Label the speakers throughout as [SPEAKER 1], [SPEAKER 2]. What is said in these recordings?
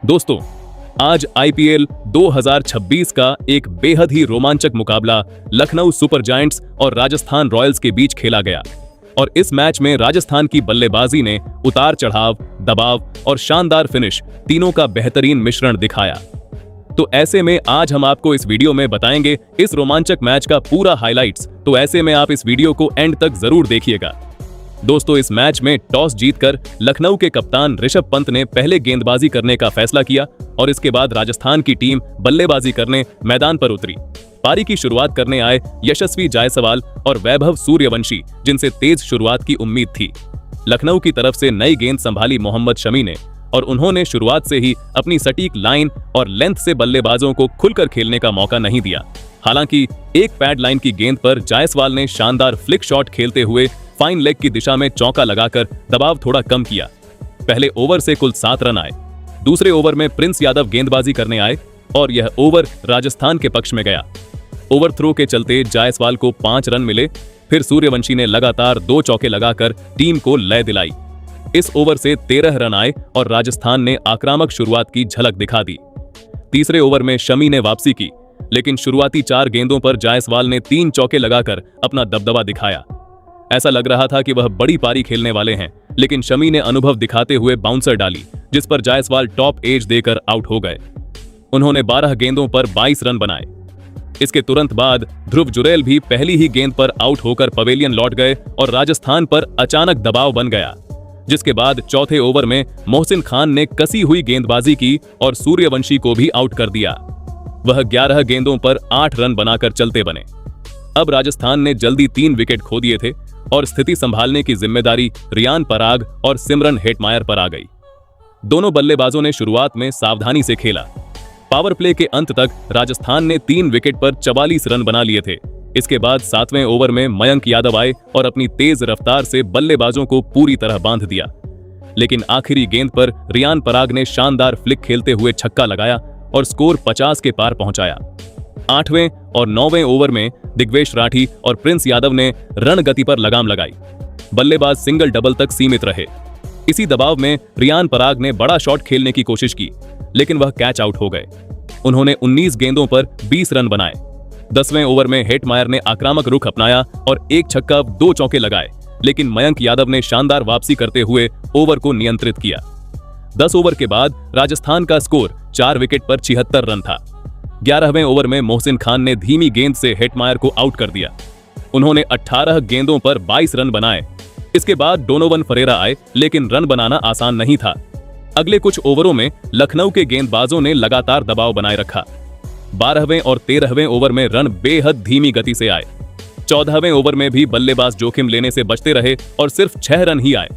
[SPEAKER 1] दोस्तों, आज आईपीएल 2026 का एक बेहद ही रोमांचक मुकाबला लखनऊ सुपर जायंट्स और राजस्थान रॉयल्स के बीच खेला गया और इस मैच में राजस्थान की बल्लेबाजी ने उतार चढ़ाव, दबाव और शानदार फिनिश तीनों का बेहतरीन मिश्रण दिखाया। तो ऐसे में आज हम आपको इस वीडियो में बताएंगे इस रोमांचक मैच का पूरा हाइलाइट्स, तो ऐसे में आप इस वीडियो को एंड तक जरूर देखिएगा। दोस्तों, इस मैच में टॉस जीतकर लखनऊ के कप्तान ऋषभ पंत ने पहले गेंदबाजी करने का फैसला किया और इसके बाद राजस्थान की टीम बल्लेबाजी करने मैदान पर उतरी। पारी की शुरुआत करने आए यशस्वी जायसवाल और वैभव सूर्यवंशी, जिनसे तेज शुरुआत की उम्मीद थी। लखनऊ की तरफ से नई गेंद संभाली मोहम्मद शमी ने और उन्होंने शुरुआत से ही अपनी सटीक लाइन और लेंथ से बल्लेबाजों को खुलकर खेलने का मौका नहीं दिया। हालांकि एक पैड लाइन की गेंद पर जायसवाल ने शानदार फ्लिक शॉट खेलते हुए फाइन लेग की दिशा में चौका लगाकर दबाव थोड़ा कम किया। पहले ओवर से कुल 7 रन आए। दूसरे ओवर में प्रिंस यादव गेंदबाजी करने आए और यह ओवर राजस्थान के पक्ष में गया। ओवर थ्रो के चलते जायसवाल को 5 रन मिले। फिर सूर्यवंशी ने लगातार 2 चौके लगाकर टीम को लय दिलाई। इस ओवर से 13 रन आए और राजस्थान ने आक्रामक शुरुआत की झलक दिखा दी। तीसरे ओवर में शमी ने वापसी की, लेकिन शुरुआती 4 गेंदों पर जायसवाल ने 3 चौके लगाकर अपना दबदबा दिखाया। ऐसा लग रहा था कि वह बड़ी पारी खेलने वाले हैं, लेकिन शमी ने अनुभव दिखाते हुए बाउंसर डाली, जिस पर जायसवाल टॉप एज देकर आउट हो गए। उन्होंने 12 गेंदों पर 22 रन बनाए। इसके तुरंत बाद ध्रुव जुरैल भी पहली ही गेंद पर आउट होकर पवेलियन लौट गए और राजस्थान पर अचानक दबाव बन गया। जिसके बाद चौथे ओवर में मोहसिन खान ने कसी हुई गेंदबाजी की और सूर्यवंशी को भी आउट कर दिया। वह 11 गेंदों पर 8 रन बनाकर चलते बने। अब राजस्थान ने जल्दी 3 विकेट खो दिए थे और स्थिति संभालने की जिम्मेदारी रियान पराग और सिमरन हेटमायर पर आ गई। दोनों बल्लेबाजों ने शुरुआत में सावधानी से खेला। पावर प्ले के अंत तक राजस्थान ने 3 विकेट पर 44 रन बना लिए थे। इसके बाद 7वें ओवर में मयंक यादव आए और अपनी तेज रफ्तार से बल्लेबाजों को पूरी तरह बांध दिया। लेकिन आखिरी गेंद पर रियान पराग ने शानदार फ्लिक खेलते हुए छक्का लगाया और स्कोर 50 के पार पहुंचाया। 8वें और 9वें ओवर में दिग्वेश राठी और प्रिंस यादव ने रन गति पर लगाम लगाई। बल्लेबाज सिंगल डबल तक सीमित रहे। इसी दबाव में रियान पराग ने बड़ा शॉट खेलने की कोशिश की, लेकिन वह कैच आउट हो गए। उन्होंने 19 गेंदों पर 20 रन बनाए। 10वें ओवर में हेटमायर ने आक्रामक रुख अपनाया और 1 छक्का 2 चौके लगाए, लेकिन मयंक यादव ने शानदार वापसी करते हुए ओवर को नियंत्रित किया। 10 ओवर के बाद राजस्थान का स्कोर 4 विकेट पर 76 रन था। 11वें ओवर में मोहसिन खान ने धीमी गेंद से हेटमायर को आउट कर दिया। उन्होंने 18 गेंदों पर 22 रन बनाए। इसके बाद डोनोवन फरेरा आए, लेकिन रन बनाना आसान नहीं था। अगले कुछ ओवरों में लखनऊ के गेंदबाजों ने लगातार दबाव बनाए रखा। 12वें और 13वें ओवर में रन बेहद धीमी गति से आए। 14वें ओवर में भी बल्लेबाज जोखिम लेने से बचते रहे और सिर्फ 6 रन ही आए।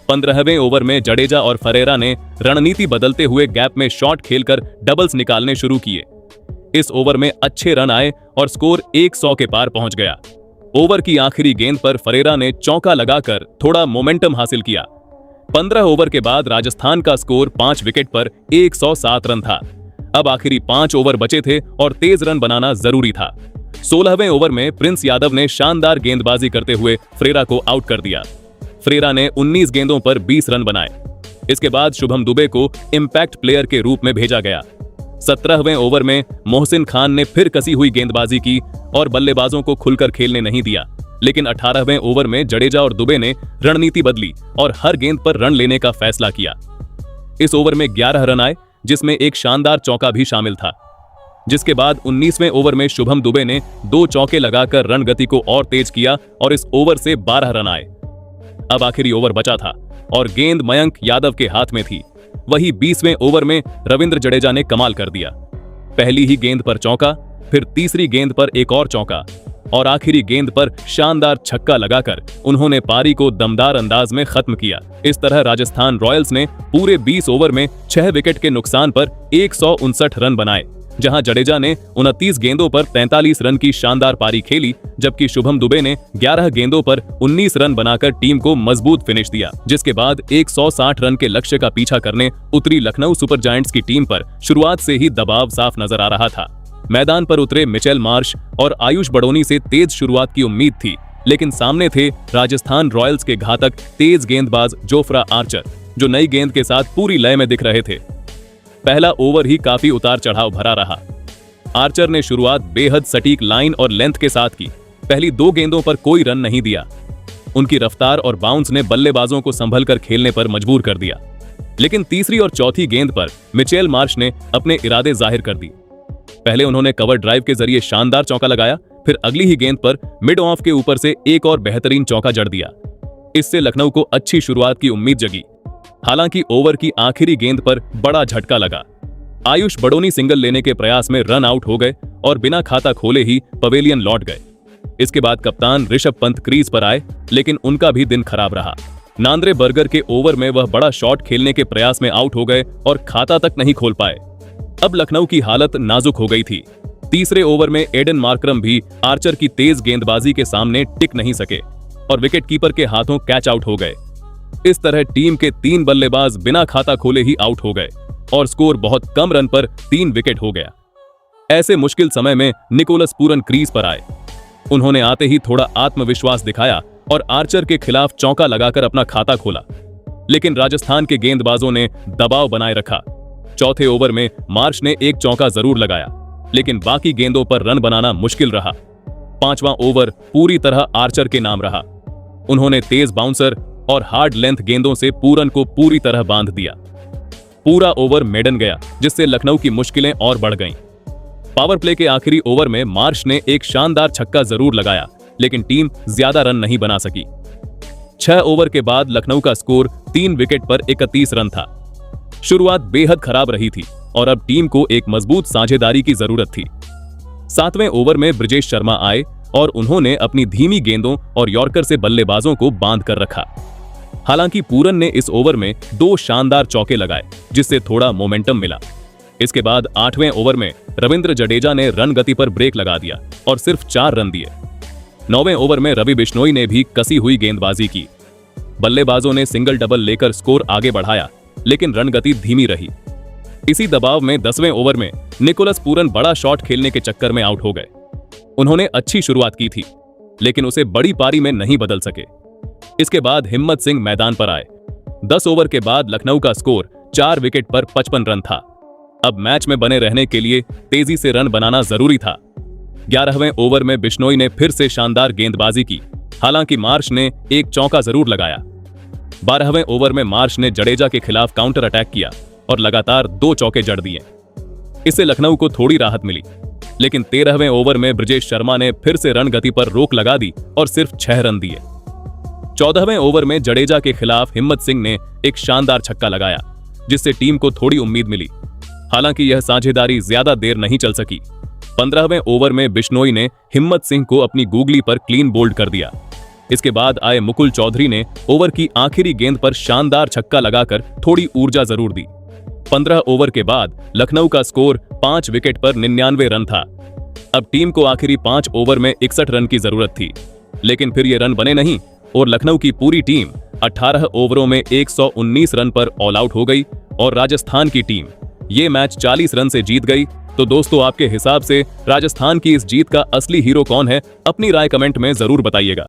[SPEAKER 1] 15वें ओवर में जडेजा और फरेरा ने रणनीति बदलते हुए गैप में शॉट खेलकर डबल्स निकालने शुरू किए। इस ओवर में अच्छे रन आए और स्कोर 100 के पार पहुंच गया। ओवर की आखिरी गेंद पर फरेरा ने चौका लगाकर थोड़ा मोमेंटम हासिल किया। 15 ओवर के बाद राजस्थान का स्कोर 5 विकेट पर 107 रन था। अब आखिरी 5 ओवर बचे थे और तेज रन बनाना जरूरी था। 16वें ओवर में प्रिंस यादव ने शानदार गेंदबाजी करते हुए फरेरा को आउट कर दिया। फरेरा ने 19 गेंदों पर 20 रन बनाए। इसके बाद शुभम दुबे को इंपैक्ट प्लेयर के रूप में भेजा गया। 17वें ओवर में मोहसिन खान ने फिर कसी हुई गेंदबाजी की और बल्लेबाजों को खुलकर खेलने नहीं दिया, लेकिन 18वें ओवर में जडेजा और दुबे ने रणनीति बदली और हर गेंद पर रन लेने का फैसला किया। इस ओवर में 11 रन आए, जिसमें एक शानदार चौका भी शामिल था। जिसके बाद 19वें ओवर में शुभम दुबे ने 2 चौके लगाकर रन गति को और तेज किया और इस ओवर से 12 रन आए। अब आखिरी ओवर बचा था और गेंद मयंक यादव के हाथ में थी। वही 20वें ओवर में रविंद्र जडेजा ने कमाल कर दिया। पहली ही गेंद पर चौका, फिर तीसरी गेंद पर एक और चौका और आखिरी गेंद पर शानदार छक्का लगाकर उन्होंने पारी को दमदार अंदाज में खत्म किया। इस तरह राजस्थान रॉयल्स ने पूरे 20 ओवर में 6 विकेट के नुकसान पर 159 रन बनाए, जहां जडेजा ने 29 गेंदों पर 43 रन की शानदार पारी खेली, जबकि शुभम दुबे ने 11 गेंदों पर 19 रन बनाकर टीम को मजबूत फिनिश दिया। जिसके बाद 160 रन के लक्ष्य का पीछा करने उतरी लखनऊ सुपर जायंट्स की टीम पर शुरुआत से ही दबाव साफ नजर आ रहा था। मैदान पर उतरे मिचेल मार्श और आयुष बड़ोनी से तेज शुरुआत की उम्मीद थी, लेकिन सामने थे राजस्थान रॉयल्स के घातक तेज गेंदबाज जोफ्रा आर्चर, जो नई गेंद के साथ पूरी लय में दिख रहे थे। पहला ओवर ही काफी उतार चढ़ाव भरा रहा। आर्चर ने शुरुआत बेहद सटीक लाइन और लेंथ के साथ की। पहली 2 गेंदों पर कोई रन नहीं दिया। उनकी रफ्तार और बाउंस ने बल्लेबाजों को संभल कर खेलने पर मजबूर कर दिया। लेकिन तीसरी और चौथी गेंद पर मिचेल मार्श ने अपने इरादे जाहिर कर दी। पहले उन्होंने कवर ड्राइव के जरिए शानदार चौका लगाया, फिर अगली ही गेंद पर मिड ऑफ के ऊपर से एक और बेहतरीन चौका जड़ दिया। इससे लखनऊ को अच्छी शुरुआत की उम्मीद जगी। हालांकि ओवर की आखिरी गेंद पर बड़ा झटका लगा। आयुष बड़ोनी सिंगल लेने के प्रयास में रन आउट हो गए और बिना खाता खोले ही पवेलियन लौट गए। इसके बाद कप्तान ऋषभ पंत क्रीज पर आए, लेकिन उनका भी दिन खराब रहा। नांद्रे बर्गर के ओवर में वह बड़ा शॉट खेलने के प्रयास में आउट हो गए और खाता तक नहीं खोल पाए। अब लखनऊ की हालत नाजुक हो गई थी। तीसरे ओवर में एडन मार्करम भी आर्चर की तेज गेंदबाजी के सामने टिक नहीं सके और विकेटकीपर के हाथों कैच आउट हो गए। इस तरह टीम के 3 बल्लेबाज बिना खाता खोले ही आउट हो गए और स्कोर बहुत कम रन पर 3 विकेट हो गया। ऐसे मुश्किल समय में निकोलस पूरन क्रीज पर आए। उन्होंने आते ही थोड़ा आत्मविश्वास दिखाया और आर्चर के खिलाफ चौका लगाकर अपना खाता खोला। लेकिन राजस्थान के गेंदबाजों ने दबाव बनाए रखा। चौथे ओवर में मार्श ने एक चौका जरूर लगाया, लेकिन बाकी गेंदों पर रन बनाना मुश्किल रहा। 5वां ओवर पूरी तरह आर्चर के नाम रहा। उन्होंने तेज बाउंसर और हार्ड लेंथ गेंदों से पूरन को पूरी तरह बांध दिया। पूरा ओवर मेडन गया, जिससे लखनऊ की मुश्किलें और बढ़ गईं। पावर प्ले के आखिरी ओवर में मार्श ने एक शानदार छक्का जरूर लगाया, लेकिन टीम ज्यादा रन नहीं बना सकी। 6 ओवर के बाद लखनऊ का स्कोर 3 विकेट पर 31 रन था। शुरुआत बेहद खराब रही थी और अब टीम को एक मजबूत साझेदारी की जरूरत थी। 7वें ओवर में ब्रिजेश शर्मा आए और उन्होंने अपनी धीमी गेंदों और यॉर्कर से बल्लेबाजों को बांध कर रखा। हालांकि पूरन ने इस ओवर में 2 शानदार चौके लगाए, जिससे थोड़ा मोमेंटम मिला। इसके बाद 8वें ओवर में रविंद्र जडेजा ने रन गति पर ब्रेक लगा दिया और सिर्फ 4 रन दिए। 9वें ओवर में रवि बिश्नोई ने भी कसी हुई गेंदबाजी की। बल्लेबाजों ने सिंगल डबल लेकर स्कोर आगे बढ़ाया, लेकिन रन गति धीमी रही। इसी दबाव में 10वें ओवर में निकोलस पूरन बड़ा शॉट खेलने के चक्कर में आउट हो गए। उन्होंने अच्छी शुरुआत की थी, लेकिन उसे बड़ी पारी में नहीं बदल सके। इसके बाद हिम्मत सिंह मैदान पर आए। 10 ओवर के बाद लखनऊ का स्कोर 4 विकेट पर 55 रन था। अब मैच में बने रहने के लिए तेजी से रन बनाना जरूरी था। 11वें ओवर में बिश्नोई ने फिर से शानदार गेंदबाजी की। हालांकि मार्श ने एक चौका जरूर लगाया। 12वें ओवर में मार्श ने जडेजा के खिलाफ काउंटर अटैक किया और लगातार 2 चौके जड़ दिए। इससे लखनऊ को थोड़ी राहत मिली, लेकिन 13वें ओवर में ब्रिजेश शर्मा ने फिर से रन गति पर रोक लगा दी और सिर्फ 6 रन दिए। 14वें ओवर में जडेजा के खिलाफ हिम्मत सिंह ने एक शानदार छक्का लगाया, जिससे टीम को थोड़ी उम्मीद मिली। हालांकि यह साझेदारी ज्यादा देर नहीं चल सकी। 15वें ओवर में बिश्नोई ने हिम्मत सिंह को अपनी गूगली पर क्लीन बोल्ड कर दिया। इसके बाद आए मुकुल चौधरी ने ओवर की आखिरी गेंद पर शानदार छक्का लगाकर थोड़ी ऊर्जा जरूर दी। 15 ओवर के बाद लखनऊ का स्कोर 5 विकेट पर 99 रन था। अब टीम को आखिरी 5 ओवर में 61 रन की जरूरत थी, लेकिन फिर ये रन बने नहीं और लखनऊ की पूरी टीम 18 ओवरों में 119 रन पर ऑल आउट हो गई और राजस्थान की टीम ये मैच 40 रन से जीत गई। तो दोस्तों, आपके हिसाब से राजस्थान की इस जीत का असली हीरो कौन है? अपनी राय कमेंट में जरूर बताइएगा।